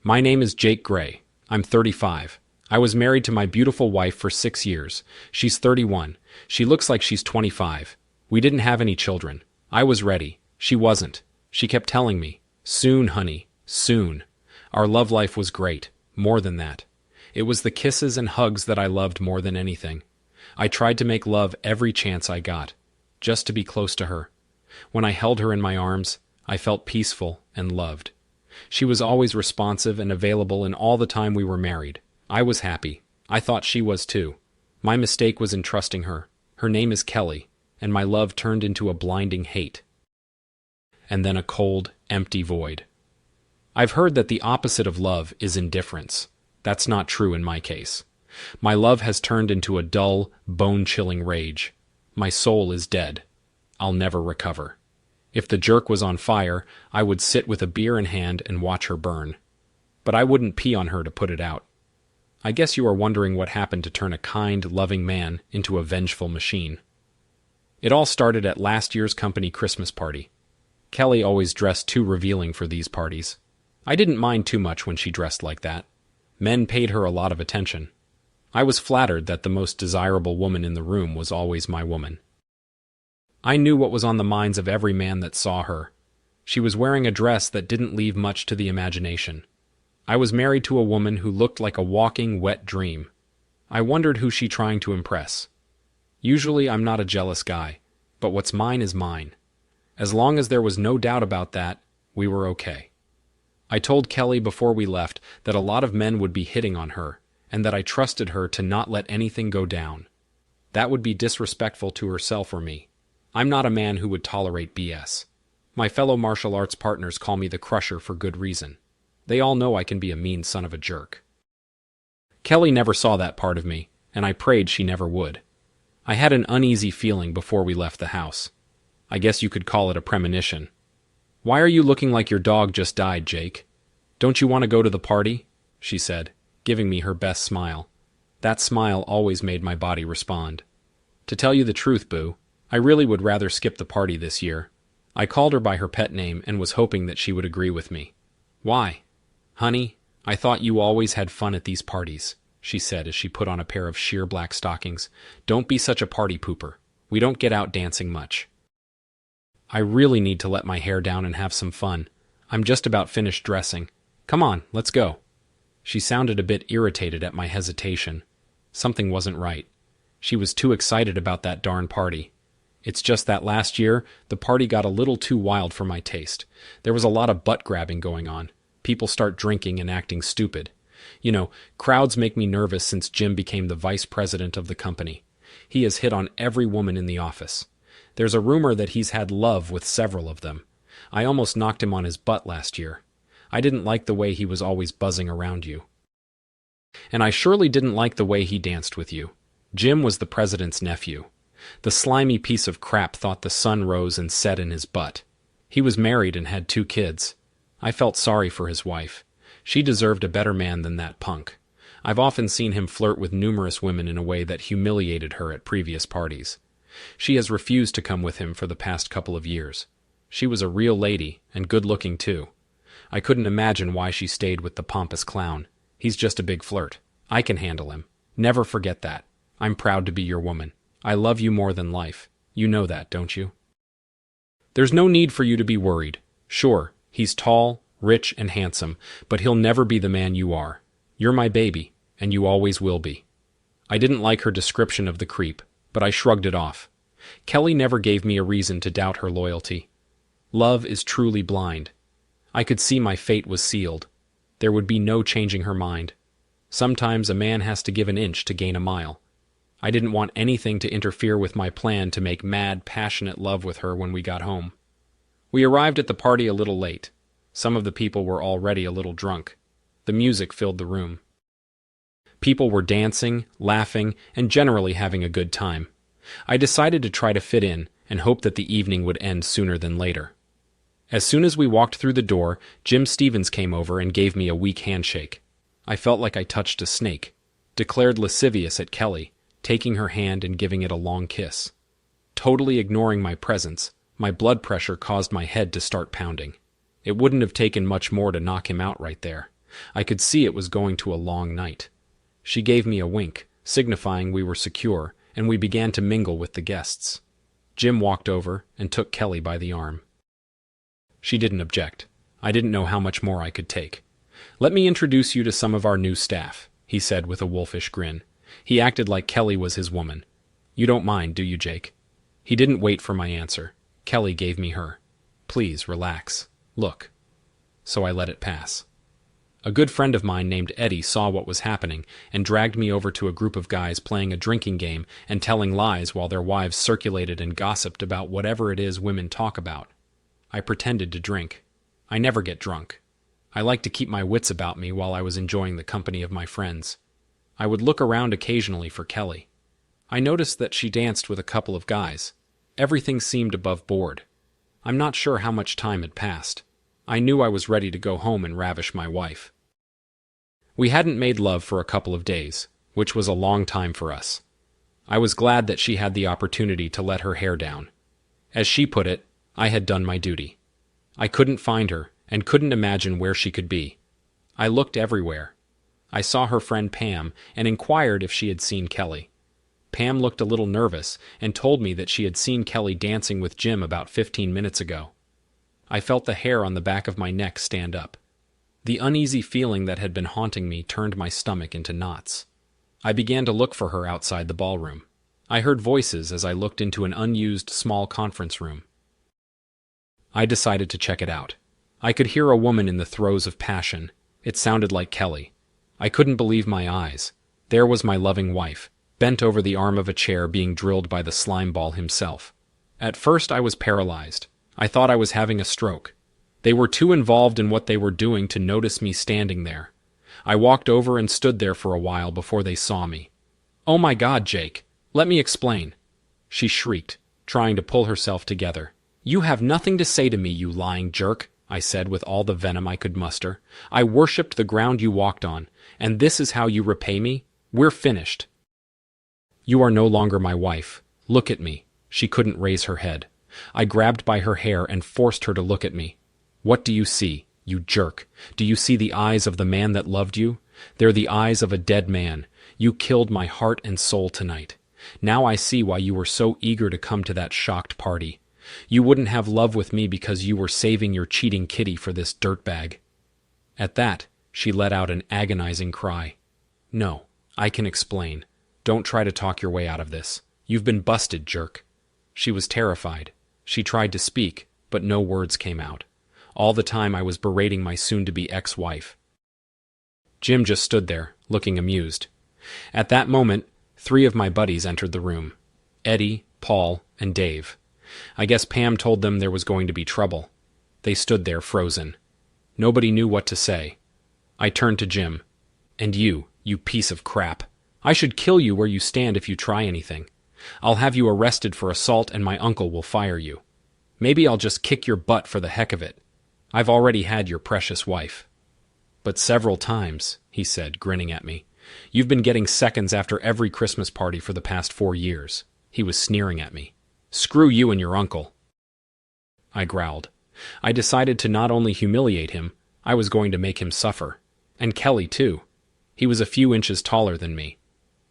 My name is Jake Gray. I'm 35. I was married to my beautiful wife for 6 years. She's 31. She looks like she's 25. We didn't have any children. I was ready. She wasn't. She kept telling me, "Soon, honey, soon." Our love life was great. More than that. It was the kisses and hugs that I loved more than anything. I tried to make love every chance I got, just to be close to her. When I held her in my arms, I felt peaceful and loved. She was always responsive and available in all the time we were married. I was happy. I thought she was too. My mistake was in trusting her. Her name is Kelly, and my love turned into a blinding hate. And then a cold, empty void. I've heard that the opposite of love is indifference. That's not true in my case. My love has turned into a dull, bone-chilling rage. My soul is dead. I'll never recover. If the jerk was on fire, I would sit with a beer in hand and watch her burn. But I wouldn't pee on her to put it out. I guess you are wondering what happened to turn a kind, loving man into a vengeful machine. It all started at last year's company Christmas party. Kelly always dressed too revealing for these parties. I didn't mind too much when she dressed like that. Men paid her a lot of attention. I was flattered that the most desirable woman in the room was always my woman. I knew what was on the minds of every man that saw her. She was wearing a dress that didn't leave much to the imagination. I was married to a woman who looked like a walking wet dream. I wondered who she trying to impress. Usually I'm not a jealous guy, but what's mine is mine. As long as there was no doubt about that, we were okay. I told Kelly before we left that a lot of men would be hitting on her, and that I trusted her to not let anything go down. That would be disrespectful to herself or me. I'm not a man who would tolerate BS. My fellow martial arts partners call me the Crusher for good reason. They all know I can be a mean son of a jerk. Kelly never saw that part of me, and I prayed she never would. I had an uneasy feeling before we left the house. I guess you could call it a premonition. "Why are you looking like your dog just died, Jake? Don't you want to go to the party?" she said, giving me her best smile. That smile always made my body respond. To tell you the truth, Boo, I really would rather skip the party this year. I called her by her pet name and was hoping that she would agree with me. "Why?" "Honey, I thought you always had fun at these parties," she said as she put on a pair of sheer black stockings. "Don't be such a party pooper. We don't get out dancing much." "I really need to let my hair down and have some fun. I'm just about finished dressing. Come on, let's go." She sounded a bit irritated at my hesitation. Something wasn't right. She was too excited about that darn party. It's just that last year, the party got a little too wild for my taste. There was a lot of butt-grabbing going on. People start drinking and acting stupid. You know, crowds make me nervous since Jim became the vice president of the company. He has hit on every woman in the office. There's a rumor that he's had love with several of them. I almost knocked him on his butt last year. I didn't like the way he was always buzzing around you. And I surely didn't like the way he danced with you. Jim was the president's nephew. The slimy piece of crap thought the sun rose and set in his butt. He was married and had 2 kids. I felt sorry for his wife. She deserved a better man than that punk. I've often seen him flirt with numerous women in a way that humiliated her at previous parties. She has refused to come with him for the past couple of years. She was a real lady, and good-looking too. I couldn't imagine why she stayed with the pompous clown. He's just a big flirt. I can handle him. Never forget that. I'm proud to be your woman. I love you more than life. You know that, don't you? There's no need for you to be worried. Sure, he's tall, rich, and handsome, but he'll never be the man you are. You're my baby, and you always will be. I didn't like her description of the creep, but I shrugged it off. Kelly never gave me a reason to doubt her loyalty. Love is truly blind. I could see my fate was sealed. There would be no changing her mind. Sometimes a man has to give an inch to gain a mile. I didn't want anything to interfere with my plan to make mad, passionate love with her when we got home. We arrived at the party a little late. Some of the people were already a little drunk. The music filled the room. People were dancing, laughing, and generally having a good time. I decided to try to fit in and hope that the evening would end sooner than later. As soon as we walked through the door, Jim Stevens came over and gave me a weak handshake. I felt like I touched a snake, declared lascivious at Kelly, taking her hand and giving it a long kiss. Totally ignoring my presence, my blood pressure caused my head to start pounding. It wouldn't have taken much more to knock him out right there. I could see it was going to a long night. She gave me a wink, signifying we were secure, and we began to mingle with the guests. Jim walked over and took Kelly by the arm. She didn't object. I didn't know how much more I could take. "Let me introduce you to some of our new staff," he said with a wolfish grin. He acted like Kelly was his woman. "You don't mind, do you, Jake?" He didn't wait for my answer. Kelly gave me her. "Please, relax. Look." So I let it pass. A good friend of mine named Eddie saw what was happening and dragged me over to a group of guys playing a drinking game and telling lies while their wives circulated and gossiped about whatever it is women talk about. I pretended to drink. I never get drunk. I like to keep my wits about me while I was enjoying the company of my friends. I would look around occasionally for Kelly. I noticed that she danced with a couple of guys. Everything seemed above board. I'm not sure how much time had passed. I knew I was ready to go home and ravish my wife. We hadn't made love for a couple of days, which was a long time for us. I was glad that she had the opportunity to let her hair down. As she put it, I had done my duty. I couldn't find her, and couldn't imagine where she could be. I looked everywhere. I saw her friend Pam and inquired if she had seen Kelly. Pam looked a little nervous and told me that she had seen Kelly dancing with Jim about 15 minutes ago. I felt the hair on the back of my neck stand up. The uneasy feeling that had been haunting me turned my stomach into knots. I began to look for her outside the ballroom. I heard voices as I looked into an unused small conference room. I decided to check it out. I could hear a woman in the throes of passion. It sounded like Kelly. I couldn't believe my eyes. There was my loving wife, bent over the arm of a chair being drilled by the slime ball himself. At first I was paralyzed. I thought I was having a stroke. They were too involved in what they were doing to notice me standing there. I walked over and stood there for a while before they saw me. "Oh my God, Jake, let me explain," she shrieked, trying to pull herself together. "You have nothing to say to me, you lying jerk," I said with all the venom I could muster. "I worshipped the ground you walked on, and this is how you repay me? We're finished. You are no longer my wife. Look at me." She couldn't raise her head. I grabbed by her hair and forced her to look at me. "What do you see, you jerk? Do you see the eyes of the man that loved you? They're the eyes of a dead man. You killed my heart and soul tonight. Now I see why you were so eager to come to that shocked party. You wouldn't have love with me because you were saving your cheating kitty for this dirtbag." At that, she let out an agonizing cry. "No, I can explain. Don't try to talk your way out of this. You've been busted, jerk." She was terrified. She tried to speak, but no words came out. All the time I was berating my soon-to-be ex-wife. Jim just stood there, looking amused. At that moment, 3 of my buddies entered the room. Eddie, Paul, and Dave. I guess Pam told them there was going to be trouble. They stood there frozen. Nobody knew what to say. I turned to Jim. "And you piece of crap. I should kill you where you stand if you try anything. I'll have you arrested for assault and my uncle will fire you. Maybe I'll just kick your butt for the heck of it. I've already had your precious wife." "But several times," he said, grinning at me. "You've been getting seconds after every Christmas party for the past 4 years. He was sneering at me. "Screw you and your uncle." I growled. I decided to not only humiliate him, I was going to make him suffer. And Kelly, too. He was a few inches taller than me.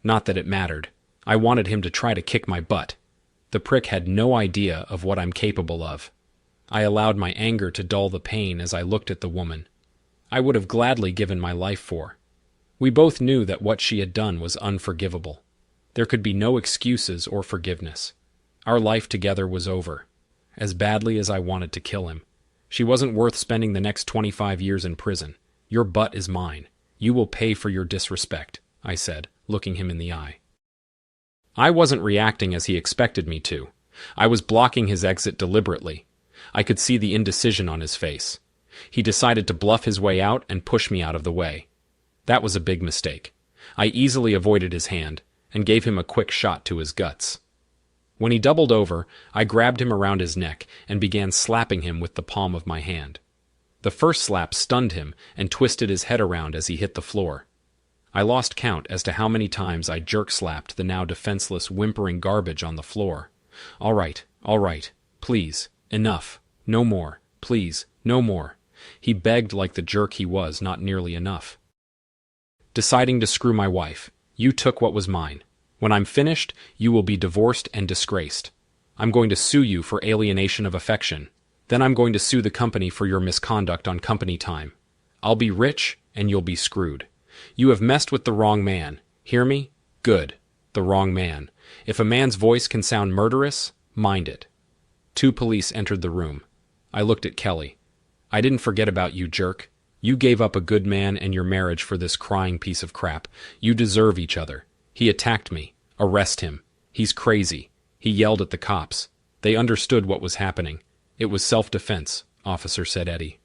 Not that it mattered. I wanted him to try to kick my butt. The prick had no idea of what I'm capable of. I allowed my anger to dull the pain as I looked at the woman. I would have gladly given my life for. We both knew that what she had done was unforgivable. There could be no excuses or forgiveness. Our life together was over. As badly as I wanted to kill him. She wasn't worth spending the next 25 years in prison. "Your butt is mine. You will pay for your disrespect," I said, looking him in the eye. I wasn't reacting as he expected me to. I was blocking his exit deliberately. I could see the indecision on his face. He decided to bluff his way out and push me out of the way. That was a big mistake. I easily avoided his hand and gave him a quick shot to his guts. When he doubled over, I grabbed him around his neck and began slapping him with the palm of my hand. The first slap stunned him and twisted his head around as he hit the floor. I lost count as to how many times I jerk-slapped the now defenseless, whimpering garbage on the floor. All right, please, enough, no more, please, no more. He begged like the jerk he was, not nearly enough. Deciding to screw my wife, you took what was mine. When I'm finished, you will be divorced and disgraced. I'm going to sue you for alienation of affection. Then I'm going to sue the company for your misconduct on company time. I'll be rich, and you'll be screwed. You have messed with the wrong man. Hear me? Good. The wrong man. If a man's voice can sound murderous, mind it. 2 police entered the room. I looked at Kelly. I didn't forget about you, jerk. You gave up a good man and your marriage for this crying piece of crap. You deserve each other. He attacked me. Arrest him. He's crazy. He yelled at the cops. They understood what was happening. It was self-defense, officer, said Eddie.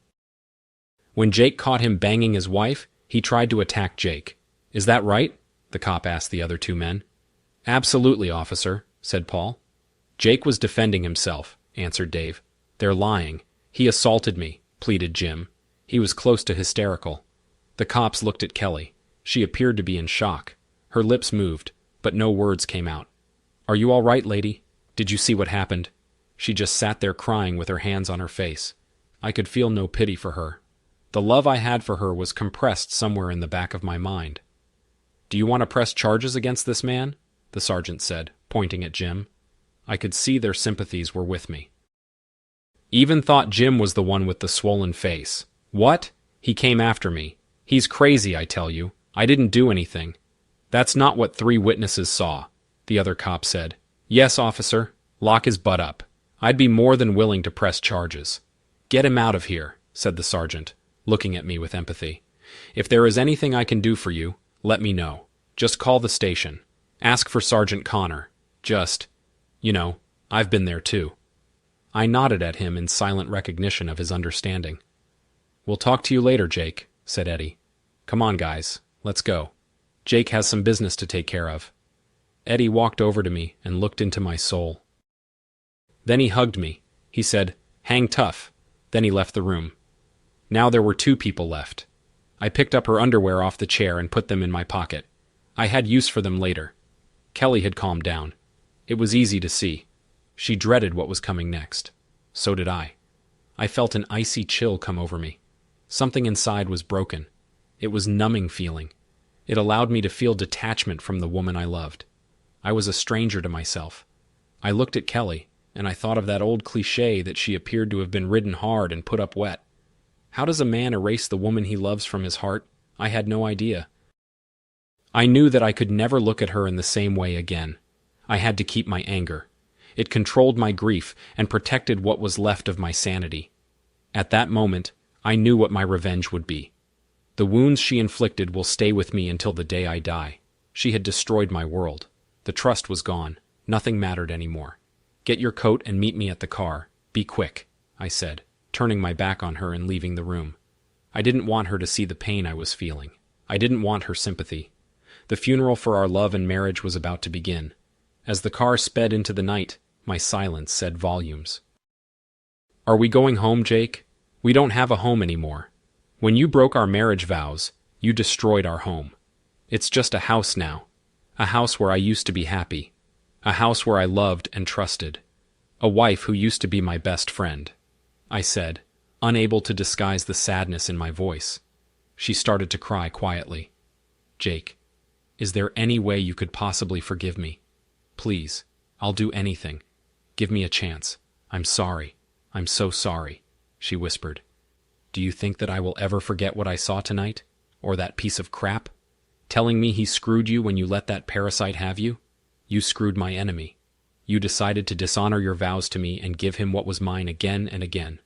When Jake caught him banging his wife, he tried to attack Jake. Is that right? The cop asked the other 2 men. Absolutely, officer, said Paul. Jake was defending himself, answered Dave. They're lying. He assaulted me, pleaded Jim. He was close to hysterical. The cops looked at Kelly. She appeared to be in shock. Her lips moved, but no words came out. Are you all right, lady? Did you see what happened? She just sat there crying with her hands on her face. I could feel no pity for her. The love I had for her was compressed somewhere in the back of my mind. Do you want to press charges against this man? The sergeant said, pointing at Jim. I could see their sympathies were with me. Even thought Jim was the one with the swollen face. What? He came after me. He's crazy, I tell you. I didn't do anything. That's not what 3 witnesses saw, the other cop said. Yes, officer. Lock his butt up. I'd be more than willing to press charges. Get him out of here, said the sergeant, looking at me with empathy. If there is anything I can do for you, let me know. Just call the station. Ask for Sergeant Connor. I've been there too. I nodded at him in silent recognition of his understanding. We'll talk to you later, Jake, said Eddie. Come on, guys, let's go. Jake has some business to take care of. Eddie walked over to me and looked into my soul. Then he hugged me. He said, hang tough. Then he left the room. Now there were 2 people left. I picked up her underwear off the chair and put them in my pocket. I had use for them later. Kelly had calmed down. It was easy to see. She dreaded what was coming next. So did I. I felt an icy chill come over me. Something inside was broken. It was numbing feeling. It allowed me to feel detachment from the woman I loved. I was a stranger to myself. I looked at Kelly, and I thought of that old cliché that she appeared to have been ridden hard and put up wet. How does a man erase the woman he loves from his heart? I had no idea. I knew that I could never look at her in the same way again. I had to keep my anger. It controlled my grief and protected what was left of my sanity. At that moment, I knew what my revenge would be. The wounds she inflicted will stay with me until the day I die. She had destroyed my world. The trust was gone. Nothing mattered anymore. Get your coat and meet me at the car. Be quick, I said, turning my back on her and leaving the room. I didn't want her to see the pain I was feeling. I didn't want her sympathy. The funeral for our love and marriage was about to begin. As the car sped into the night, my silence said volumes. Are we going home, Jake? We don't have a home anymore. When you broke our marriage vows, you destroyed our home. It's just a house now. A house where I used to be happy. A house where I loved and trusted. A wife who used to be my best friend. I said, unable to disguise the sadness in my voice. She started to cry quietly. Jake, is there any way you could possibly forgive me? Please, I'll do anything. Give me a chance. I'm sorry. I'm so sorry, she whispered. Do you think that I will ever forget what I saw tonight? Or that piece of crap? Telling me he screwed you when you let that parasite have you? You screwed my enemy. You decided to dishonor your vows to me and give him what was mine again and again.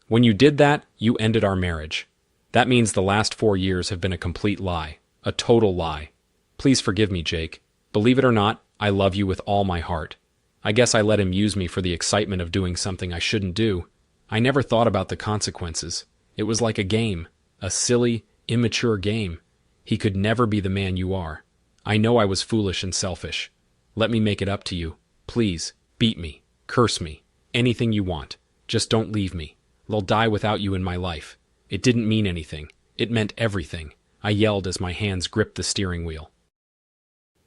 When you did that, you ended our marriage. That means the last 4 years have been a complete lie. A total lie. Please forgive me, Jake. Believe it or not, I love you with all my heart. I guess I let him use me for the excitement of doing something I shouldn't do. I never thought about the consequences. It was like a game. A silly, immature game. He could never be the man you are. I know I was foolish and selfish. Let me make it up to you. Please, beat me. Curse me. Anything you want. Just don't leave me. I'll die without you in my life. It didn't mean anything. It meant everything. I yelled as my hands gripped the steering wheel.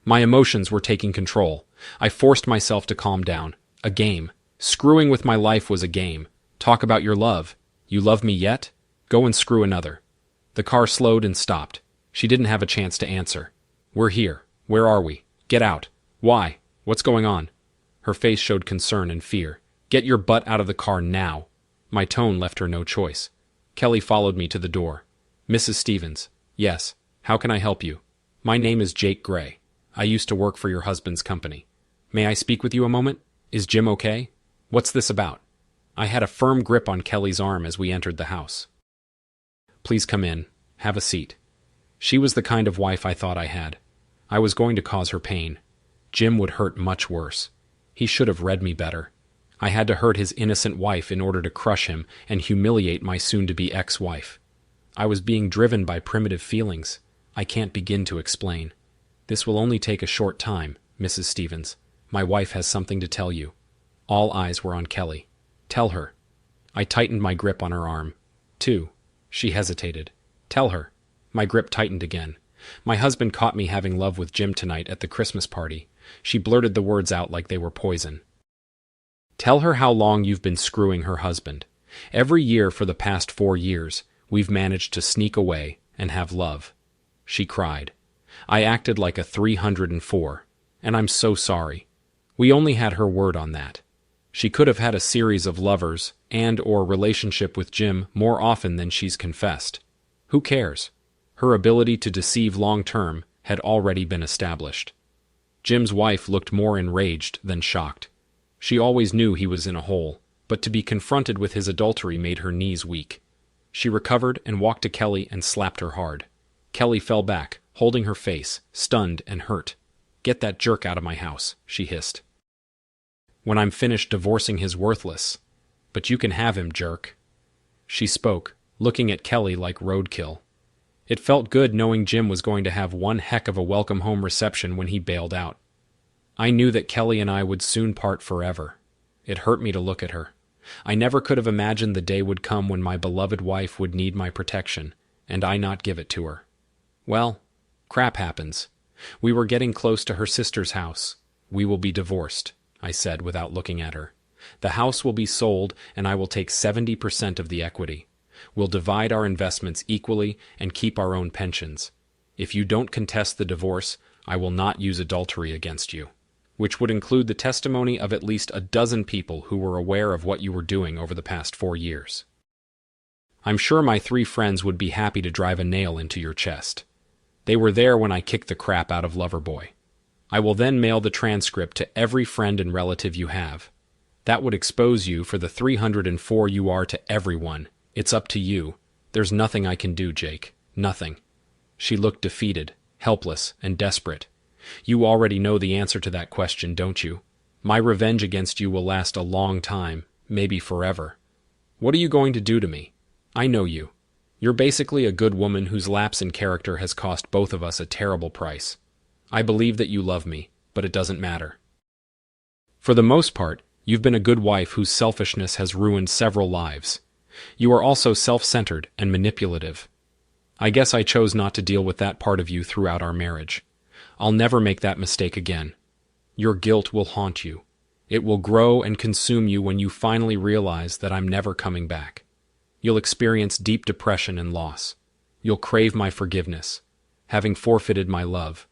My emotions were taking control. I forced myself to calm down. A game. Screwing with my life was a game. Talk about your love. You love me yet? Go and screw another. The car slowed and stopped. She didn't have a chance to answer. We're here. Where are we? Get out. Why? What's going on? Her face showed concern and fear. Get your butt out of the car now. My tone left her no choice. Kelly followed me to the door. Mrs. Stevens. Yes. How can I help you? My name is Jake Gray. I used to work for your husband's company. May I speak with you a moment? Is Jim okay? What's this about? I had a firm grip on Kelly's arm as we entered the house. Please come in. Have a seat. She was the kind of wife I thought I had. I was going to cause her pain. Jim would hurt much worse. He should have read me better. I had to hurt his innocent wife in order to crush him and humiliate my soon-to-be ex-wife. I was being driven by primitive feelings I can't begin to explain. This will only take a short time, Mrs. Stevens. My wife has something to tell you. All eyes were on Kelly. Tell her. I tightened my grip on her arm. Two. She hesitated. Tell her. My grip tightened again. My husband caught me having love with Jim tonight at the Christmas party. She blurted the words out like they were poison. Tell her how long you've been screwing her husband. Every year for the past 4 years, we've managed to sneak away and have love. She cried. I acted like a 304, and I'm so sorry. We only had her word on that. She could have had a series of lovers and/or relationship with Jim more often than she's confessed. Who cares? Her ability to deceive long-term had already been established. Jim's wife looked more enraged than shocked. She always knew he was in a hole, but to be confronted with his adultery made her knees weak. She recovered and walked to Kelly and slapped her hard. Kelly fell back, holding her face, stunned and hurt. Get that jerk out of my house, she hissed. When I'm finished divorcing his worthless. But you can have him, jerk. She spoke, looking at Kelly like roadkill. It felt good knowing Jim was going to have one heck of a welcome home reception when he bailed out. I knew that Kelly and I would soon part forever. It hurt me to look at her. I never could have imagined the day would come when my beloved wife would need my protection, and I not give it to her. Well, crap happens. We were getting close to her sister's house. We will be divorced, I said without looking at her. The house will be sold, and I will take 70% of the equity. We'll divide our investments equally and keep our own pensions. If you don't contest the divorce, I will not use adultery against you, which would include the testimony of at least a dozen people who were aware of what you were doing over the past 4 years. I'm sure my 3 friends would be happy to drive a nail into your chest. They were there when I kicked the crap out of Loverboy. I will then mail the transcript to every friend and relative you have. That would expose you for the 304 you are to everyone. It's up to you. There's nothing I can do, Jake. Nothing. She looked defeated, helpless, and desperate. You already know the answer to that question, don't you? My revenge against you will last a long time, maybe forever. What are you going to do to me? I know you. You're basically a good woman whose lapse in character has cost both of us a terrible price. I believe that you love me, but it doesn't matter. For the most part, you've been a good wife whose selfishness has ruined several lives. You are also self-centered and manipulative. I guess I chose not to deal with that part of you throughout our marriage. I'll never make that mistake again. Your guilt will haunt you. It will grow and consume you when you finally realize that I'm never coming back. You'll experience deep depression and loss. You'll crave my forgiveness, having forfeited my love.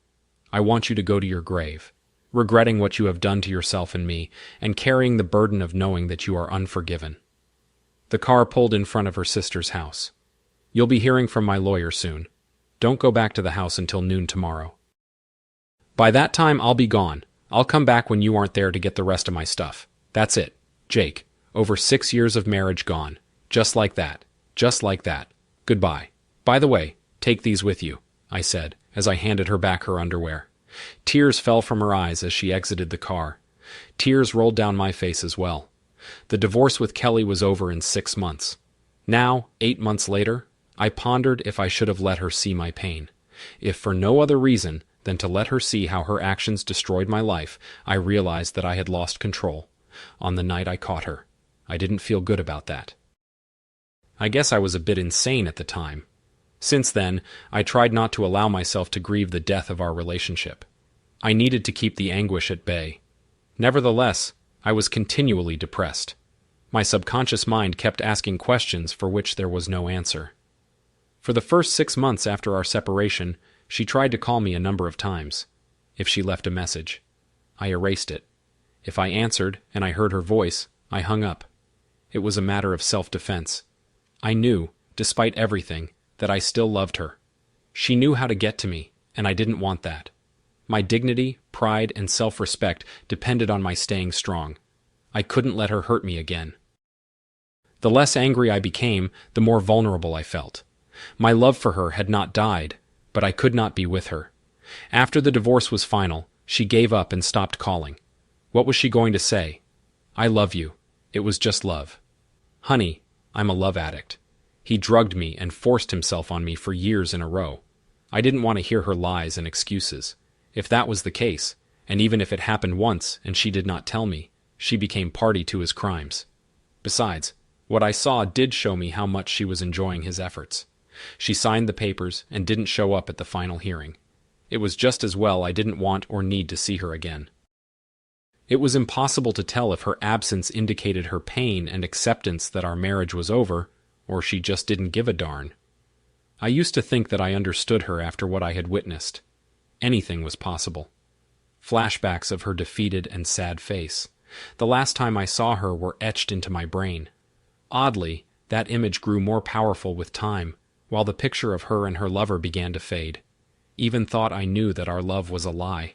I want you to go to your grave, regretting what you have done to yourself and me, and carrying the burden of knowing that you are unforgiven. The car pulled in front of her sister's house. You'll be hearing from my lawyer soon. Don't go back to the house until noon tomorrow. By that time, I'll be gone. I'll come back when you aren't there to get the rest of my stuff. That's it. Jake, over 6 years of marriage gone. Just like that. Just like that. Goodbye. By the way, take these with you, I said, as I handed her back her underwear. Tears fell from her eyes as she exited the car. Tears rolled down my face as well. The divorce with Kelly was over in 6 months. Now, 8 months later, I pondered if I should have let her see my pain. If for no other reason than to let her see how her actions destroyed my life, I realized that I had lost control. On the night I caught her, I didn't feel good about that. I guess I was a bit insane at the time. Since then, I tried not to allow myself to grieve the death of our relationship. I needed to keep the anguish at bay. Nevertheless, I was continually depressed. My subconscious mind kept asking questions for which there was no answer. For the first 6 months after our separation, she tried to call me a number of times. If she left a message, I erased it. If I answered and I heard her voice, I hung up. It was a matter of self-defense. I knew, despite everything, that I still loved her. She knew how to get to me, and I didn't want that. My dignity, pride, and self-respect depended on my staying strong. I couldn't let her hurt me again. The less angry I became, the more vulnerable I felt. My love for her had not died, but I could not be with her. After the divorce was final, she gave up and stopped calling. What was she going to say? I love you. It was just love. Honey, I'm a love addict. He drugged me and forced himself on me for years in a row. I didn't want to hear her lies and excuses. If that was the case, and even if it happened once and she did not tell me, she became party to his crimes. Besides, what I saw did show me how much she was enjoying his efforts. She signed the papers and didn't show up at the final hearing. It was just as well I didn't want or need to see her again. It was impossible to tell if her absence indicated her pain and acceptance that our marriage was over, or she just didn't give a darn. I used to think that I understood her after what I had witnessed. Anything was possible. Flashbacks of her defeated and sad face. The last time I saw her were etched into my brain. Oddly, that image grew more powerful with time, while the picture of her and her lover began to fade. Even thought I knew that our love was a lie.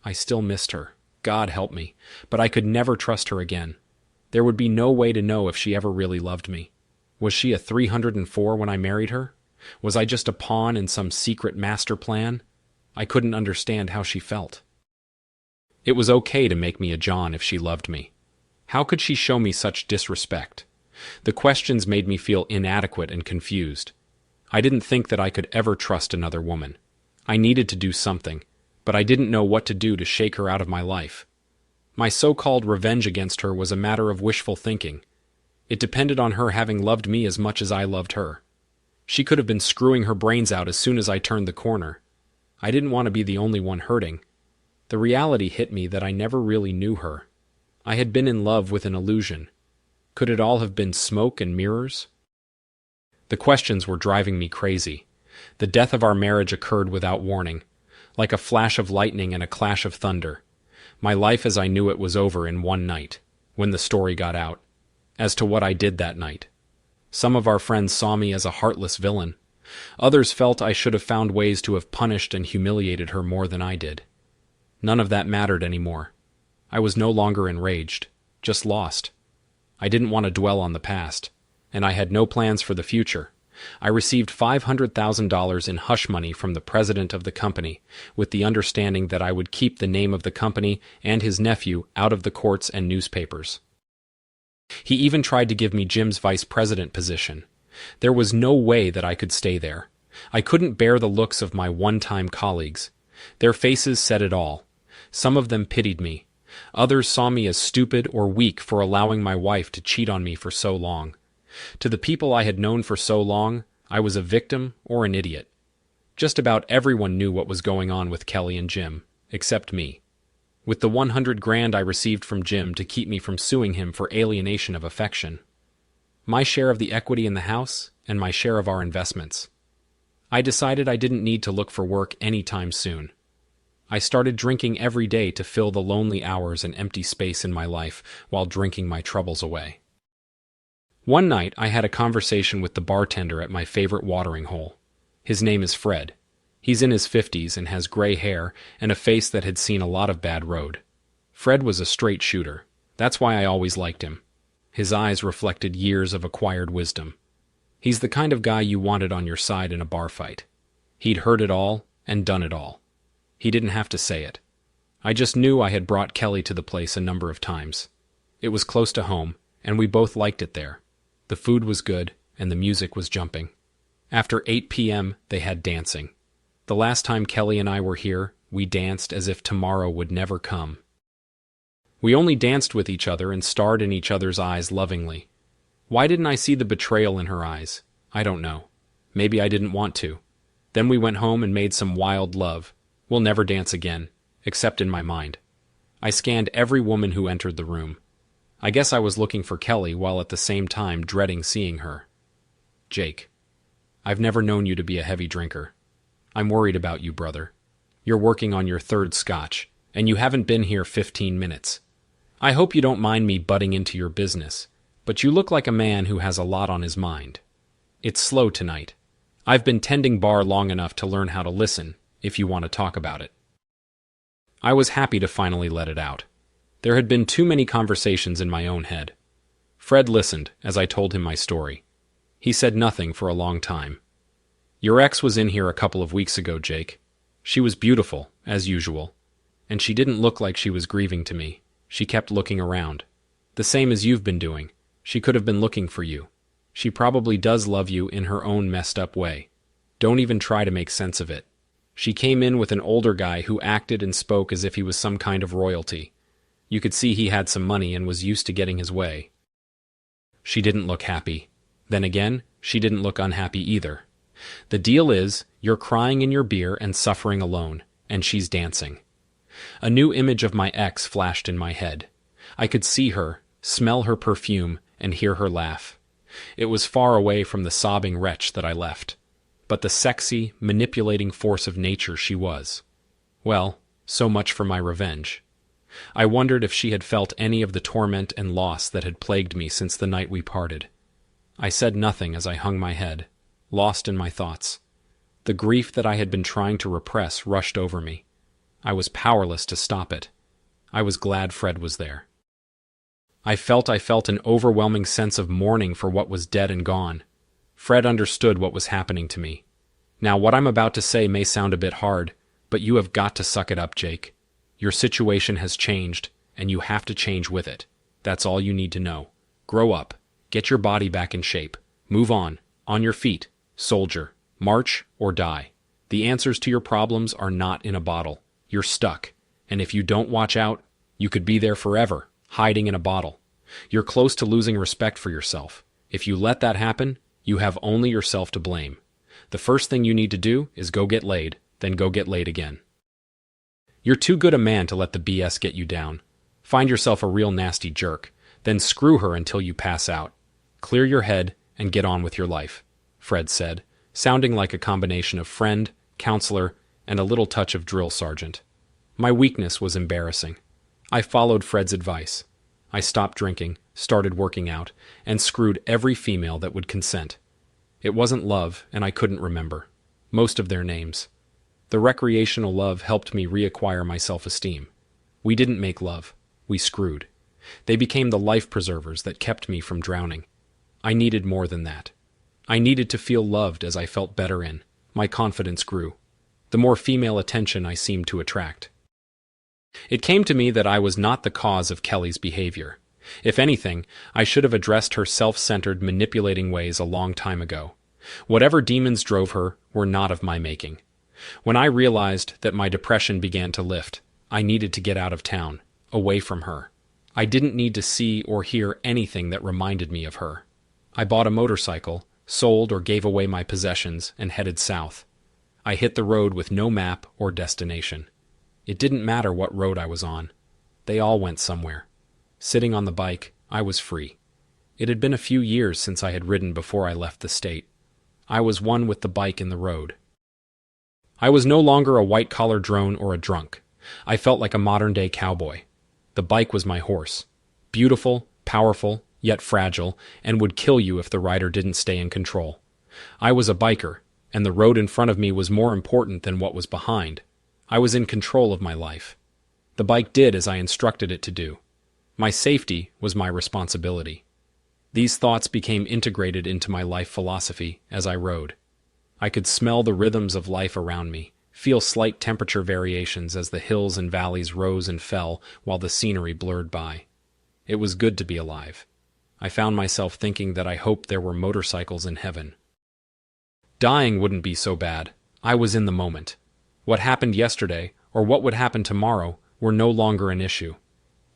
I still missed her. God help me, but I could never trust her again. There would be no way to know if she ever really loved me. Was she a 304 when I married her? Was I just a pawn in some secret master plan? I couldn't understand how she felt. It was okay to make me a John if she loved me. How could she show me such disrespect? The questions made me feel inadequate and confused. I didn't think that I could ever trust another woman. I needed to do something, but I didn't know what to do to shake her out of my life. My so-called revenge against her was a matter of wishful thinking. It depended on her having loved me as much as I loved her. She could have been screwing her brains out as soon as I turned the corner. I didn't want to be the only one hurting. The reality hit me that I never really knew her. I had been in love with an illusion. Could it all have been smoke and mirrors? The questions were driving me crazy. The death of our marriage occurred without warning, like a flash of lightning and a clash of thunder. My life as I knew it was over in one night, when the story got out. As to what I did that night, some of our friends saw me as a heartless villain. Others felt I should have found ways to have punished and humiliated her more than I did. None of that mattered anymore. I was no longer enraged, just lost. I didn't want to dwell on the past, and I had no plans for the future. I received $500,000 in hush money from the president of the company, with the understanding that I would keep the name of the company and his nephew out of the courts and newspapers. He even tried to give me Jim's vice president position. There was no way that I could stay there. I couldn't bear the looks of my one-time colleagues. Their faces said it all. Some of them pitied me. Others saw me as stupid or weak for allowing my wife to cheat on me for so long. To the people I had known for so long, I was a victim or an idiot. Just about everyone knew what was going on with Kelly and Jim, except me. With the $100,000 I received from Jim to keep me from suing him for alienation of affection. My share of the equity in the house, and my share of our investments. I decided I didn't need to look for work anytime soon. I started drinking every day to fill the lonely hours and empty space in my life while drinking my troubles away. One night I had a conversation with the bartender at my favorite watering hole. His name is Fred. He's in his 50s and has gray hair and a face that had seen a lot of bad road. Fred was a straight shooter. That's why I always liked him. His eyes reflected years of acquired wisdom. He's the kind of guy you wanted on your side in a bar fight. He'd heard it all and done it all. He didn't have to say it. I just knew I had brought Kelly to the place a number of times. It was close to home, and we both liked it there. The food was good, and the music was jumping. After 8 p.m., they had dancing. The last time Kelly and I were here, we danced as if tomorrow would never come. We only danced with each other and starred in each other's eyes lovingly. Why didn't I see the betrayal in her eyes? I don't know. Maybe I didn't want to. Then we went home and made some wild love. We'll never dance again, except in my mind. I scanned every woman who entered the room. I guess I was looking for Kelly while at the same time dreading seeing her. Jake, I've never known you to be a heavy drinker. I'm worried about you, brother. You're working on your third scotch, and you haven't been here 15 minutes. I hope you don't mind me butting into your business, but you look like a man who has a lot on his mind. It's slow tonight. I've been tending bar long enough to learn how to listen, if you want to talk about it. I was happy to finally let it out. There had been too many conversations in my own head. Fred listened as I told him my story. He said nothing for a long time. Your ex was in here a couple of weeks ago, Jake. She was beautiful, as usual. And she didn't look like she was grieving to me. She kept looking around. The same as you've been doing. She could have been looking for you. She probably does love you in her own messed up way. Don't even try to make sense of it. She came in with an older guy who acted and spoke as if he was some kind of royalty. You could see he had some money and was used to getting his way. She didn't look happy. Then again, she didn't look unhappy either. The deal is, you're crying in your beer and suffering alone, and she's dancing. A new image of my ex flashed in my head. I could see her, smell her perfume, and hear her laugh. It was far away from the sobbing wretch that I left, but the sexy, manipulating force of nature she was. Well, so much for my revenge. I wondered if she had felt any of the torment and loss that had plagued me since the night we parted. I said nothing as I hung my head, lost in my thoughts. The grief that I had been trying to repress rushed over me. I was powerless to stop it. I was glad Fred was there. I felt an overwhelming sense of mourning for what was dead and gone. Fred understood what was happening to me. Now, what I'm about to say may sound a bit hard, but you have got to suck it up, Jake. Your situation has changed, and you have to change with it. That's all you need to know. Grow up. Get your body back in shape. Move on your feet, soldier. March or die. The answers to your problems are not in a bottle. You're stuck, and if you don't watch out, you could be there forever, hiding in a bottle. You're close to losing respect for yourself. If you let that happen, you have only yourself to blame. The first thing you need to do is go get laid, then go get laid again. You're too good a man to let the BS get you down. Find yourself a real nasty jerk, then screw her until you pass out. Clear your head and get on with your life, Fred said, sounding like a combination of friend, counselor, and a little touch of drill sergeant. My weakness was embarrassing. I followed Fred's advice. I stopped drinking, started working out, and screwed every female that would consent. It wasn't love, and I couldn't remember most of their names. The recreational love helped me reacquire my self-esteem. We didn't make love. We screwed. They became the life preservers that kept me from drowning. I needed more than that. I needed to feel loved as I felt better in. My confidence grew. The more female attention I seemed to attract. It came to me that I was not the cause of Kelly's behavior. If anything, I should have addressed her self-centered, manipulating ways a long time ago. Whatever demons drove her were not of my making. When I realized that my depression began to lift, I needed to get out of town, away from her. I didn't need to see or hear anything that reminded me of her. I bought a motorcycle, sold or gave away my possessions, and headed south. I hit the road with no map or destination. It didn't matter what road I was on. They all went somewhere. Sitting on the bike, I was free. It had been a few years since I had ridden before I left the state. I was one with the bike in the road. I was no longer a white-collar drone or a drunk. I felt like a modern-day cowboy. The bike was my horse. Beautiful, powerful, yet fragile, and would kill you if the rider didn't stay in control. I was a biker, and the road in front of me was more important than what was behind. I was in control of my life. The bike did as I instructed it to do. My safety was my responsibility. These thoughts became integrated into my life philosophy as I rode. I could smell the rhythms of life around me, feel slight temperature variations as the hills and valleys rose and fell while the scenery blurred by. It was good to be alive. I found myself thinking that I hoped there were motorcycles in heaven. Dying wouldn't be so bad. I was in the moment. What happened yesterday, or what would happen tomorrow, were no longer an issue.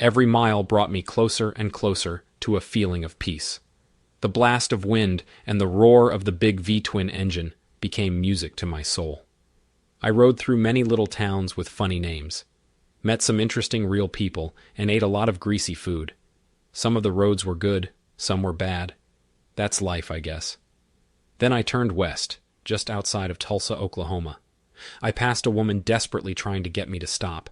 Every mile brought me closer and closer to a feeling of peace. The blast of wind and the roar of the big V-twin engine became music to my soul. I rode through many little towns with funny names, met some interesting real people, and ate a lot of greasy food. Some of the roads were good, some were bad. That's life, I guess. Then I turned west, just outside of Tulsa, Oklahoma. I passed a woman desperately trying to get me to stop.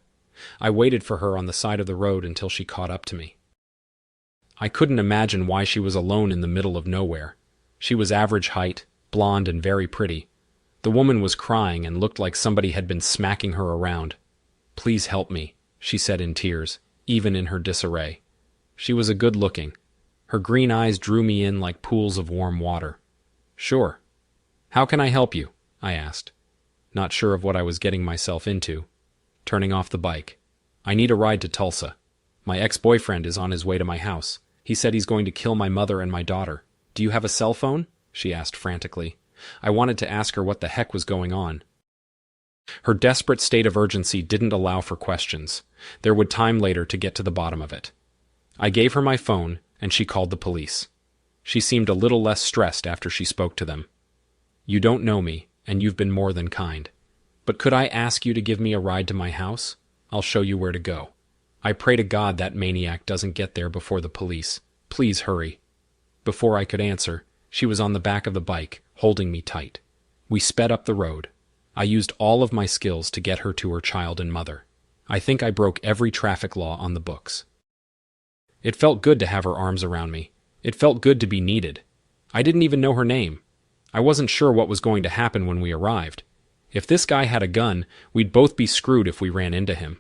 I waited for her on the side of the road until she caught up to me. I couldn't imagine why she was alone in the middle of nowhere. She was average height, blonde, and very pretty. The woman was crying and looked like somebody had been smacking her around. "Please help me," she said in tears, even in her disarray. She was good-looking. Her green eyes drew me in like pools of warm water. "Sure. How can I help you?" I asked, not sure of what I was getting myself into. Turning off the bike. "I need a ride to Tulsa. My ex-boyfriend is on his way to my house. He said he's going to kill my mother and my daughter. Do you have a cell phone?" she asked frantically. I wanted to ask her what the heck was going on. Her desperate state of urgency didn't allow for questions. There would time later to get to the bottom of it. I gave her my phone, and she called the police. She seemed a little less stressed after she spoke to them. "You don't know me, and you've been more than kind. But could I ask you to give me a ride to my house? I'll show you where to go. I pray to God that maniac doesn't get there before the police. Please hurry." Before I could answer, she was on the back of the bike, holding me tight. We sped up the road. I used all of my skills to get her to her child and mother. I think I broke every traffic law on the books. It felt good to have her arms around me. It felt good to be needed. I didn't even know her name. I wasn't sure what was going to happen when we arrived. If this guy had a gun, we'd both be screwed if we ran into him.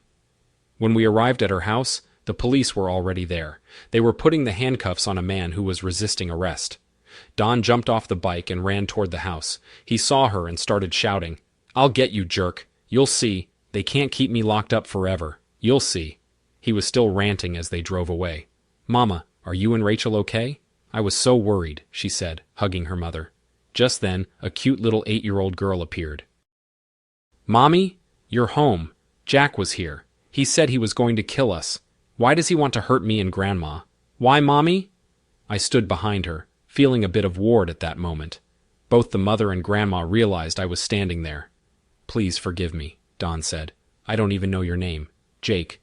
When we arrived at her house, the police were already there. They were putting the handcuffs on a man who was resisting arrest. Don jumped off the bike and ran toward the house. He saw her and started shouting, "I'll get you, jerk. You'll see. They can't keep me locked up forever. You'll see." He was still ranting as they drove away. "Mama, are you and Rachel okay?" "I was so worried," she said, hugging her mother. Just then, a cute little 8-year-old girl appeared. "Mommy, you're home. Jack was here. He said he was going to kill us. Why does he want to hurt me and Grandma? Why, Mommy?" I stood behind her, feeling a bit of ward at that moment. Both the mother and Grandma realized I was standing there. "Please forgive me," Don said. "I don't even know your name." Jake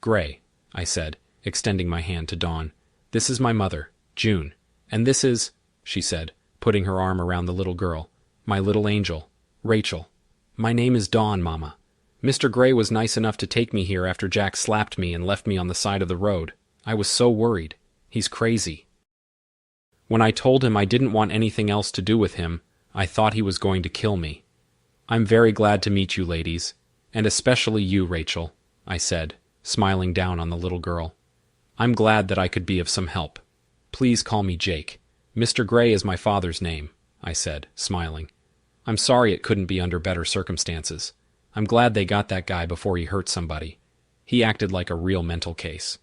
Gray," I said, extending my hand to Dawn. "This is my mother, June. And this is," she said, putting her arm around the little girl, "my little angel, Rachel. My name is Dawn, Mama. Mr. Gray was nice enough to take me here after Jack slapped me and left me on the side of the road. I was so worried. He's crazy. When I told him I didn't want anything else to do with him, I thought he was going to kill me. I'm very glad to meet you, ladies, and especially you, Rachel," I said, smiling down on the little girl. "I'm glad that I could be of some help. Please call me Jake. Mr. Gray is my father's name," I said, smiling. "I'm sorry it couldn't be under better circumstances. I'm glad they got that guy before he hurt somebody. He acted like a real mental case."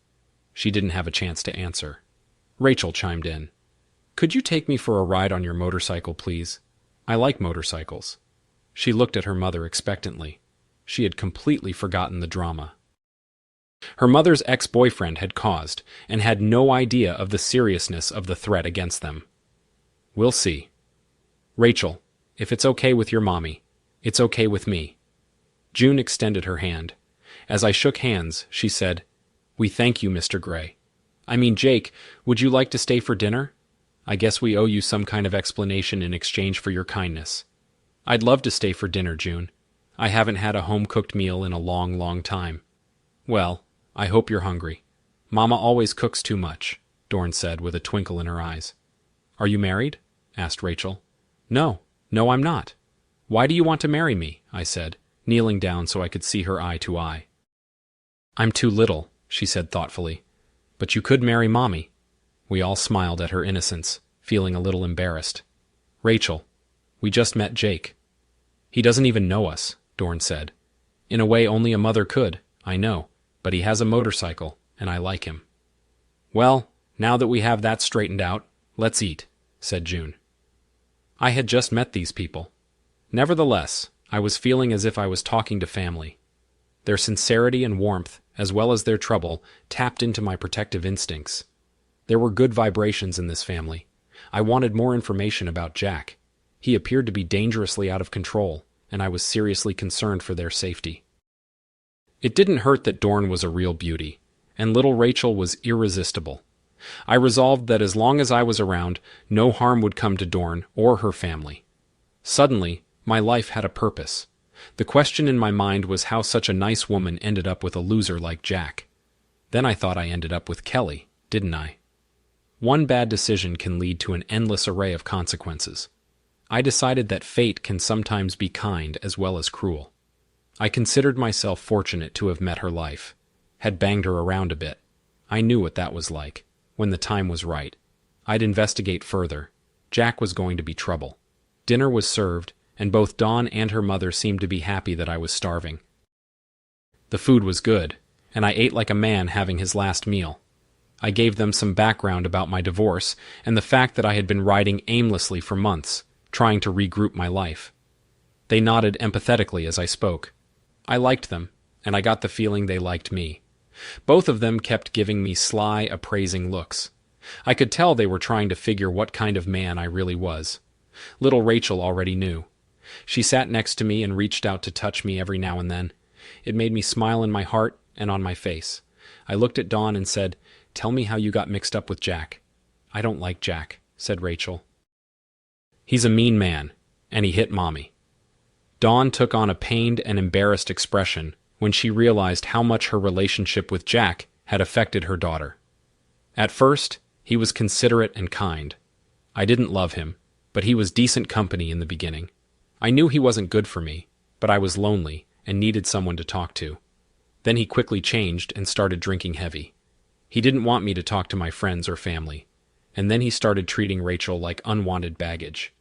She didn't have a chance to answer. Rachel chimed in. "Could you take me for a ride on your motorcycle, please? I like motorcycles." She looked at her mother expectantly. She had completely forgotten the drama her mother's ex-boyfriend had caused, and had no idea of the seriousness of the threat against them. "We'll see. Rachel, if it's okay with your mommy, it's okay with me." June extended her hand. As I shook hands, she said, "We thank you, Mr. Gray. I mean, Jake, would you like to stay for dinner? I guess we owe you some kind of explanation in exchange for your kindness." "I'd love to stay for dinner, June. I haven't had a home-cooked meal in a long, long time." "Well, I hope you're hungry. Mama always cooks too much," Dorn said with a twinkle in her eyes. "Are you married?" asked Rachel. No, I'm not." "Why do you want to marry me?" I said, kneeling down so I could see her eye to eye. "I'm too little," she said thoughtfully. "But you could marry Mommy." We all smiled at her innocence, feeling a little embarrassed. "Rachel, we just met Jake." "He doesn't even know us," Dorn said. "In a way only a mother could, I know, but he has a motorcycle, and I like him." "Well, now that we have that straightened out, let's eat," said June. I had just met these people. Nevertheless, I was feeling as if I was talking to family. Their sincerity and warmth, as well as their trouble, tapped into my protective instincts. There were good vibrations in this family. I wanted more information about Jack. He appeared to be dangerously out of control, and I was seriously concerned for their safety. It didn't hurt that Dorn was a real beauty. and little Rachel was irresistible. I resolved that as long as I was around, no harm would come to Dorn or her family. Suddenly, my life had a purpose. The question in my mind was how such a nice woman ended up with a loser like Jack. Then I thought I ended up with Kelly, didn't I? One bad decision can lead to an endless array of consequences. I decided that fate can sometimes be kind as well as cruel. I considered myself fortunate to have met her life, had banged her around a bit. I knew what that was like. When the time was right, I'd investigate further. Jack was going to be trouble. Dinner was served, and both Dawn and her mother seemed to be happy that I was starving. The food was good, and I ate like a man having his last meal. I gave them some background about my divorce and the fact that I had been riding aimlessly for months, trying to regroup my life. They nodded empathetically as I spoke. I liked them, and I got the feeling they liked me. Both of them kept giving me sly, appraising looks. I could tell they were trying to figure what kind of man I really was. Little Rachel already knew. She sat next to me and reached out to touch me every now and then. It made me smile in my heart and on my face. I looked at Dawn and said, "Tell me how you got mixed up with Jack." "I don't like Jack," said Rachel. "He's a mean man, and he hit Mommy." Dawn took on a pained and embarrassed expression when she realized how much her relationship with Jack had affected her daughter. At first, he was considerate and kind. I didn't love him, but he was decent company in the beginning. I knew he wasn't good for me, but I was lonely and needed someone to talk to. Then he quickly changed and started drinking heavy. He didn't want me to talk to my friends or family, and then he started treating Rachel like unwanted baggage.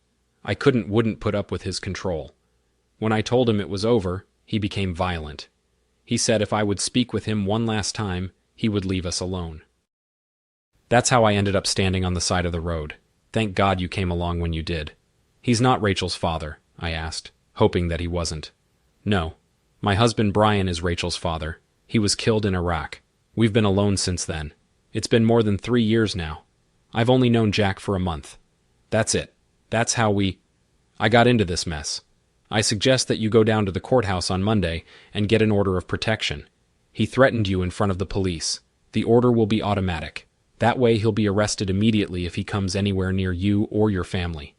I wouldn't put up with his control. When I told him it was over, he became violent. He said if I would speak with him one last time, he would leave us alone. That's how I ended up standing on the side of the road. Thank God you came along when you did. "He's not Rachel's father?" I asked, hoping that he wasn't. "No. My husband Brian is Rachel's father. He was killed in Iraq. We've been alone since then. It's been more than 3 years now. I've only known Jack for a month. That's it. That's how I got into this mess. I suggest that you go down to the courthouse on Monday and get an order of protection. He threatened you in front of the police. The order will be automatic. That way he'll be arrested immediately if he comes anywhere near you or your family."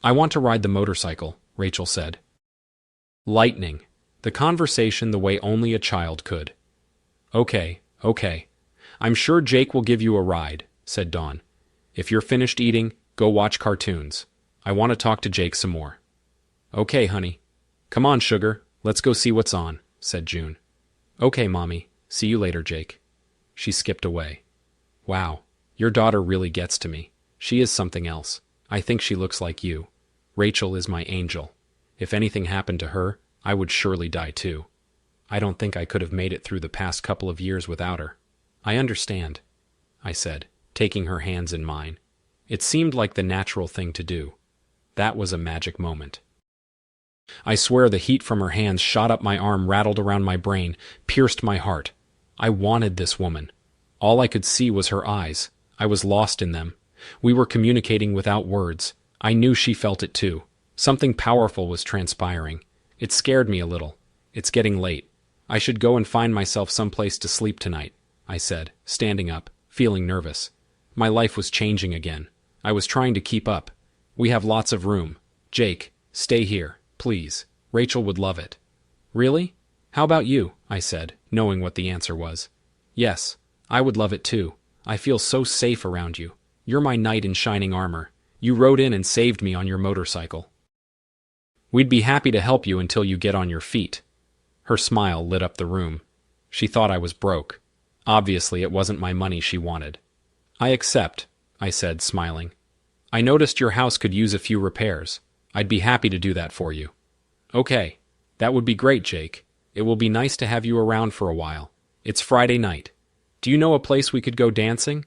"I want to ride the motorcycle," Rachel said. Lightning. The conversation the way only a child could. Okay. I'm sure Jake will give you a ride," said Dawn. "If you're finished eating, go watch cartoons. I want to talk to Jake some more." "Okay, honey." "Come on, sugar, let's go see what's on," said June. "Okay, Mommy. See you later, Jake." She skipped away. "Wow, your daughter really gets to me. She is something else. I think she looks like you. Rachel is my angel. If anything happened to her, I would surely die too. I don't think I could have made it through the past couple of years without her." "I understand," I said, taking her hands in mine. It seemed like the natural thing to do. That was a magic moment. I swear the heat from her hands shot up my arm, rattled around my brain, pierced my heart. I wanted this woman. All I could see was her eyes. I was lost in them. We were communicating without words. I knew she felt it too. Something powerful was transpiring. It scared me a little. "It's getting late. I should go and find myself someplace to sleep tonight," I said, standing up, feeling nervous. My life was changing again. I was trying to keep up. "We have lots of room. Jake, stay here, please. Rachel would love it." "Really? How about you?" I said, knowing what the answer was. "Yes, I would love it too. I feel so safe around you. You're my knight in shining armor. You rode in and saved me on your motorcycle. We'd be happy to help you until you get on your feet." Her smile lit up the room. She thought I was broke. Obviously, it wasn't my money she wanted. "I accept," I said, smiling. "I noticed your house could use a few repairs. I'd be happy to do that for you." "Okay. That would be great, Jake. It will be nice to have you around for a while. It's Friday night. Do you know a place we could go dancing?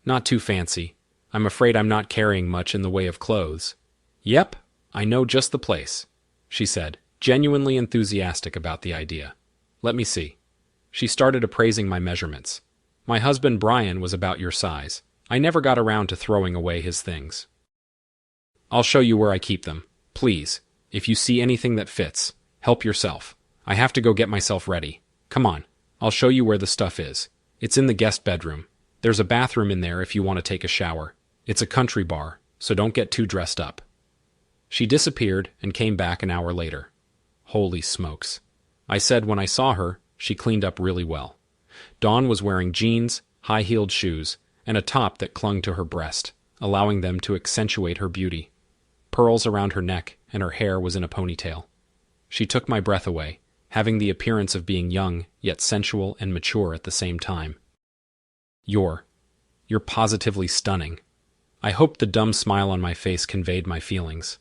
Not too fancy. I'm afraid I'm not carrying much in the way of clothes." "Yep, I know just the place," she said, genuinely enthusiastic about the idea. "Let me see." She started appraising my measurements. "My husband Brian was about your size. I never got around to throwing away his things. I'll show you where I keep them. Please, if you see anything that fits, help yourself. I have to go get myself ready. Come on, I'll show you where the stuff is. It's in the guest bedroom. There's a bathroom in there if you want to take a shower. It's a country bar, so don't get too dressed up." She disappeared and came back an hour later. Holy smokes. I said when I saw her, she cleaned up really well. Dawn was wearing jeans, high-heeled shoes, and a top that clung to her breast, allowing them to accentuate her beauty. Pearls around her neck, and her hair was in a ponytail. She took my breath away, having the appearance of being young, yet sensual and mature at the same time. You're positively stunning." I hoped the dumb smile on my face conveyed my feelings.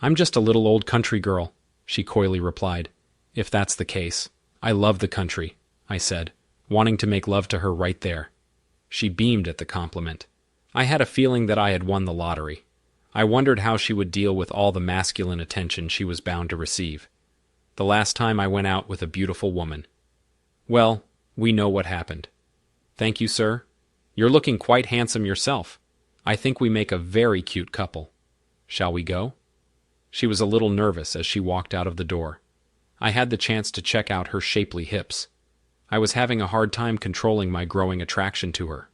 "I'm just a little old country girl," she coyly replied. "If that's the case, I love the country," I said, wanting to make love to her right there. She beamed at the compliment. I had a feeling that I had won the lottery. I wondered how she would deal with all the masculine attention she was bound to receive. The last time I went out with a beautiful woman. Well, we know what happened. "Thank you, sir. You're looking quite handsome yourself. I think we make a very cute couple. Shall we go?" She was a little nervous as she walked out of the door. I had the chance to check out her shapely hips. I was having a hard time controlling my growing attraction to her.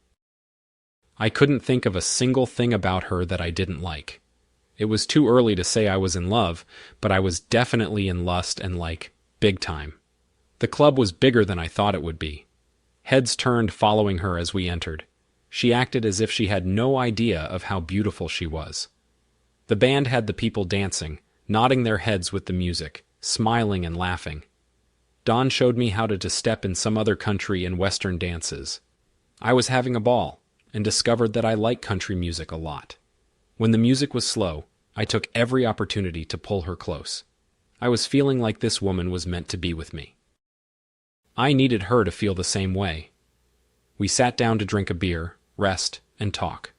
I couldn't think of a single thing about her that I didn't like. It was too early to say I was in love, but I was definitely in lust and big time. The club was bigger than I thought it would be. Heads turned following her as we entered. She acted as if she had no idea of how beautiful she was. The band had the people dancing, nodding their heads with the music, smiling and laughing. Dawn showed me how to step in some other country and Western dances. I was having a ball, and discovered that I like country music a lot. When the music was slow, I took every opportunity to pull her close. I was feeling like this woman was meant to be with me. I needed her to feel the same way. We sat down to drink a beer, rest, and talk.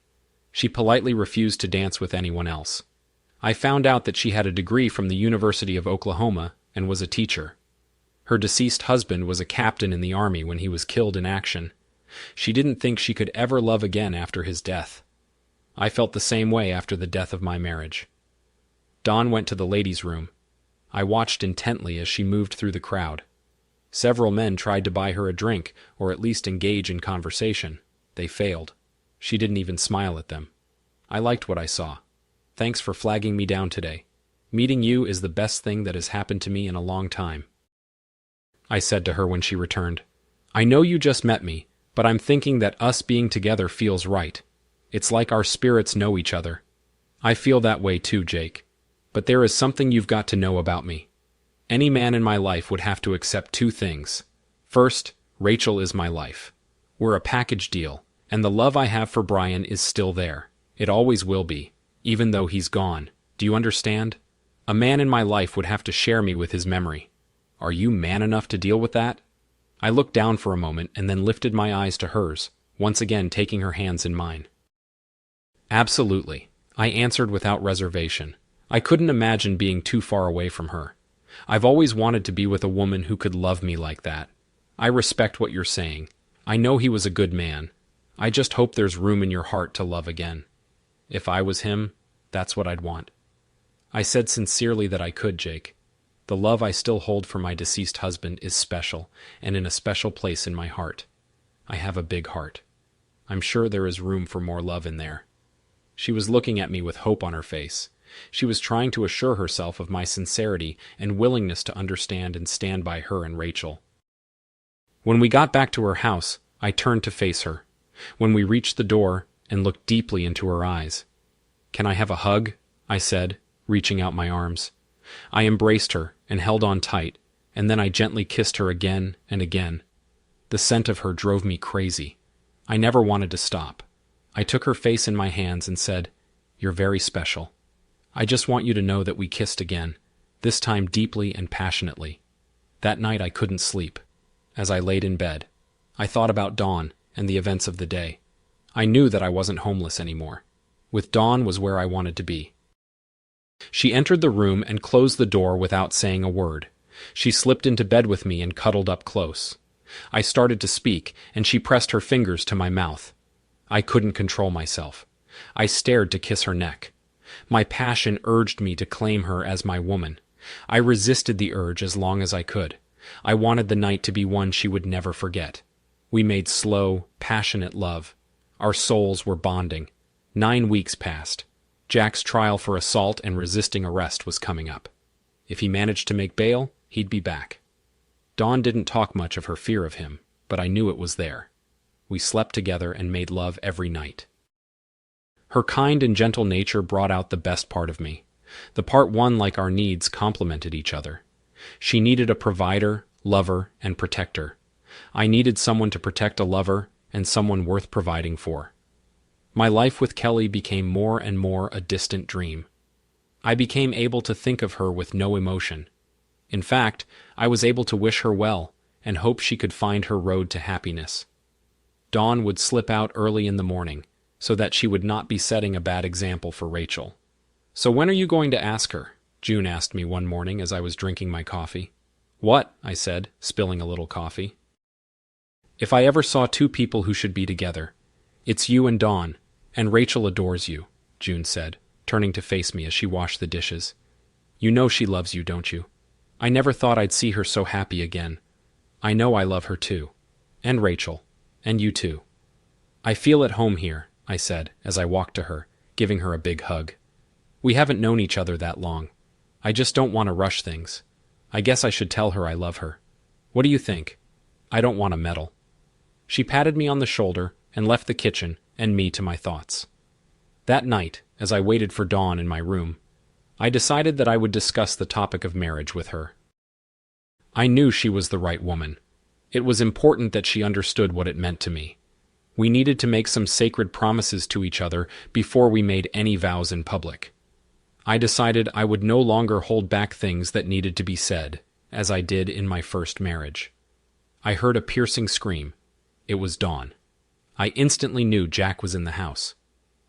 She politely refused to dance with anyone else. I found out that she had a degree from the University of Oklahoma and was a teacher. Her deceased husband was a captain in the Army when he was killed in action. She didn't think she could ever love again after his death. I felt the same way after the death of my marriage. Dawn went to the ladies' room. I watched intently as she moved through the crowd. Several men tried to buy her a drink or at least engage in conversation. They failed. She didn't even smile at them. I liked what I saw. "Thanks for flagging me down today. Meeting you is the best thing that has happened to me in a long time," I said to her when she returned. "I know you just met me, but I'm thinking that us being together feels right. It's like our spirits know each other." "I feel that way too, Jake. But there is something you've got to know about me. Any man in my life would have to accept two things. First, Rachel is my life. We're a package deal, and the love I have for Brian is still there. It always will be, even though he's gone. Do you understand? A man in my life would have to share me with his memory. Are you man enough to deal with that?" I looked down for a moment and then lifted my eyes to hers, once again taking her hands in mine. "Absolutely," I answered without reservation. I couldn't imagine being too far away from her. I've always wanted to be with a woman who could love me like that. I respect what you're saying. I know he was a good man. I just hope there's room in your heart to love again. If I was him, that's what I'd want. I said sincerely that I could, Jake. The love I still hold for my deceased husband is special, and in a special place in my heart. I have a big heart. I'm sure there is room for more love in there. She was looking at me with hope on her face. She was trying to assure herself of my sincerity and willingness to understand and stand by her and Rachel. When we got back to her house, I turned to face her. When we reached the door and looked deeply into her eyes. "Can I have a hug?" I said, reaching out my arms. I embraced her and held on tight, and then I gently kissed her again and again. The scent of her drove me crazy. I never wanted to stop. I took her face in my hands and said, "You're very special. I just want you to know that we kissed again, this time deeply and passionately." That night I couldn't sleep. As I laid in bed, I thought about Dawn and the events of the day. I knew that I wasn't homeless anymore. With Dawn was where I wanted to be. She entered the room and closed the door without saying a word. She slipped into bed with me and cuddled up close. I started to speak, and she pressed her fingers to my mouth. I couldn't control myself. I stared to kiss her neck. My passion urged me to claim her as my woman. I resisted the urge as long as I could. I wanted the night to be one she would never forget. We made slow, passionate love. Our souls were bonding. 9 weeks passed. Jack's trial for assault and resisting arrest was coming up. If he managed to make bail, he'd be back. Dawn didn't talk much of her fear of him, but I knew it was there. We slept together and made love every night. Her kind and gentle nature brought out the best part of me. The part one, like our needs, complemented each other. She needed a provider, lover, and protector. I needed someone to protect a lover and someone worth providing for. My life with Kelly became more and more a distant dream. I became able to think of her with no emotion. In fact, I was able to wish her well and hope she could find her road to happiness. Dawn would slip out early in the morning so that she would not be setting a bad example for Rachel. "So when are you going to ask her?" June asked me one morning as I was drinking my coffee. "What?" I said, spilling a little coffee. "If I ever saw two people who should be together, it's you and Dawn, and Rachel adores you," June said, turning to face me as she washed the dishes. "You know she loves you, don't you? I never thought I'd see her so happy again. I know I love her too. And Rachel. And you too." "I feel at home here," I said as I walked to her, giving her a big hug. "We haven't known each other that long. I just don't want to rush things. I guess I should tell her I love her. What do you think? I don't want to meddle." She patted me on the shoulder and left the kitchen and me to my thoughts. That night, as I waited for Dawn in my room, I decided that I would discuss the topic of marriage with her. I knew she was the right woman. It was important that she understood what it meant to me. We needed to make some sacred promises to each other before we made any vows in public. I decided I would no longer hold back things that needed to be said, as I did in my first marriage. I heard a piercing scream. It was Dawn. I instantly knew Jack was in the house.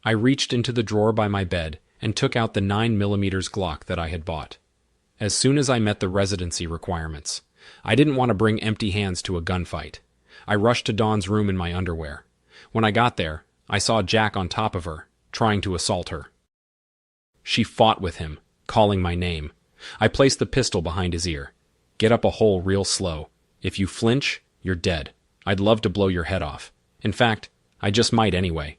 I reached into the drawer by my bed and took out the 9mm Glock that I had bought. As soon as I met the residency requirements, I didn't want to bring empty hands to a gunfight. I rushed to Dawn's room in my underwear. When I got there, I saw Jack on top of her, trying to assault her. She fought with him, calling my name. I placed the pistol behind his ear. "Get up a hole real slow. If you flinch, you're dead. I'd love to blow your head off. In fact, I just might anyway."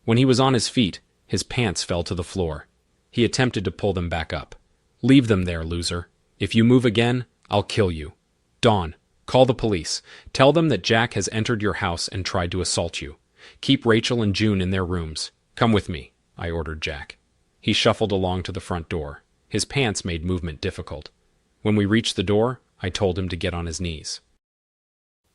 When he was on his feet, his pants fell to the floor. He attempted to pull them back up. "Leave them there, loser. If you move again, I'll kill you. Dawn, call the police. Tell them that Jack has entered your house and tried to assault you. Keep Rachel and June in their rooms. Come with me," I ordered Jack. He shuffled along to the front door. His pants made movement difficult. When we reached the door, I told him to get on his knees.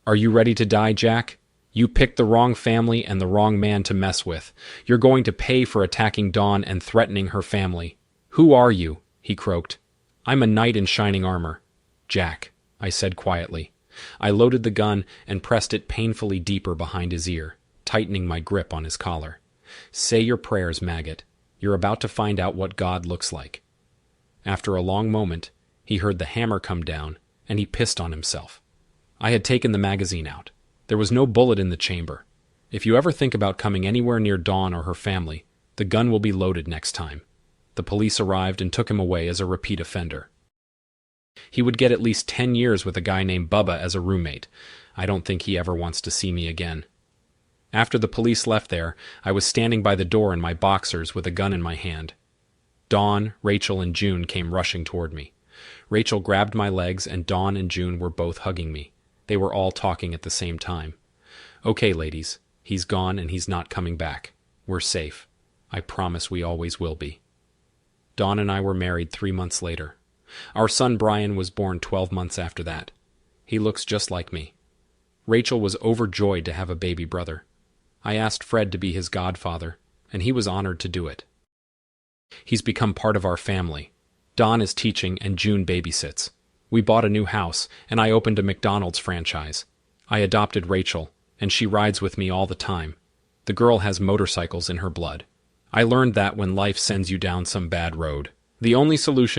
"Are you ready to die, Jack? You picked the wrong family and the wrong man to mess with. You're going to pay for attacking Dawn and threatening her family. Who are you?" he croaked. "I'm a knight in shining armor." "Jack," I said quietly. I loaded the gun and pressed it painfully deeper behind his ear, tightening my grip on his collar. "Say your prayers, maggot. You're about to find out what God looks like." After a long moment, he heard the hammer come down, and he pissed on himself. I had taken the magazine out. There was no bullet in the chamber. If you ever think about coming anywhere near Dawn or her family, the gun will be loaded next time. The police arrived and took him away as a repeat offender. He would get at least 10 years with a guy named Bubba as a roommate. I don't think he ever wants to see me again. After the police left there, I was standing by the door in my boxers with a gun in my hand. Dawn, Rachel, and June came rushing toward me. Rachel grabbed my legs, and Dawn and June were both hugging me. They were all talking at the same time. "Okay, ladies, he's gone and he's not coming back. We're safe. I promise we always will be." Dawn and I were married 3 months later. Our son Brian was born 12 months after that. He looks just like me. Rachel was overjoyed to have a baby brother. I asked Fred to be his godfather, and he was honored to do it. He's become part of our family. Dawn is teaching and June babysits. We bought a new house, and I opened a McDonald's franchise. I adopted Rachel, and she rides with me all the time. The girl has motorcycles in her blood. I learned that when life sends you down some bad road, the only solution